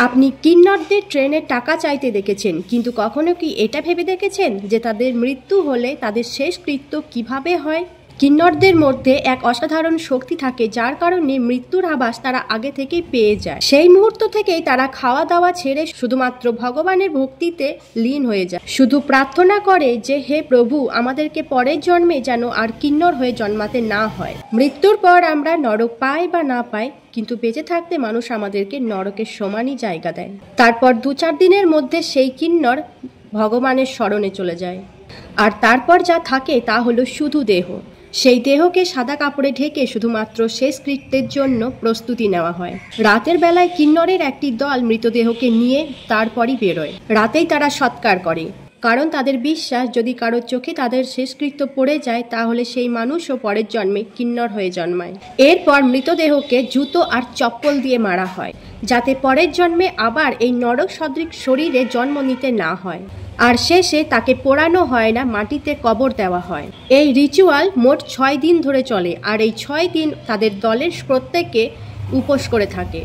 আপনি কিন্নরদের ট্রেনে টাকা চাইতে দেখেছেন, কিন্তু কখনো কি এটা ভেবে দেখেছেন যে তাদের মৃত্যু হলে তাদের শেষকৃত্য কিভাবে হয়? কিন্নরদের মধ্যে এক অসাধারণ শক্তি থাকে, যার কারণে মৃত্যুর আভাস তারা আগে থেকেই পেয়ে যায়। সেই মুহূর্ত থেকেই তারা খাওয়া দাওয়া ছেড়ে শুধুমাত্র ভগবানের ভক্তিতে লীন হয়ে যায়। শুধু প্রার্থনা করে যে, হে প্রভু, আমাদেরকে পরের জন্মে যেন আর কিন্নর হয়ে জন্মাতে না হয়। মৃত্যুর পর আমরা নরক পাই বা না পাই, কিন্তু বেঁচে থাকতে মানুষ আমাদেরকে নরকের সমানই জায়গা দেয়। তারপর 2-4 দিনের মধ্যে সেই কিন্নর ভগবানের শরণে চলে যায়, আর তারপর যা থাকে তা হলো শুধু দেহ। সেই দেহকে সাদা কাপড়ে ঢেকে শুধুমাত্র শেষকৃত্যের জন্য প্রস্তুতি নেওয়া হয়। রাতের বেলায় কিন্নরের একটি দল মৃতদেহকে নিয়ে তারপরই বেরোয়। রাতেই তারা সৎকার করে, কারণ তাদের বিশ্বাস যদি কারোর চোখে তাদের শেষকৃত্য পড়ে যায় তাহলে সেই মানুষও পরের জন্মে কিন্নর হয়ে জন্মায়। এরপর মৃতদেহকে জুতো আর চপ্পল দিয়ে মারা হয়, যাতে পরের জন্মে আবার এই নরক সদৃশ শরীরে জন্ম নিতে না হয়। আর শেষে তাকে পোড়ানো হয় না, মাটিতে কবর দেওয়া হয়। এই রিচুয়াল মোট 6 দিন ধরে চলে, আর এই 6 দিন তাদের দলের প্রত্যেকে উপোস করে থাকে।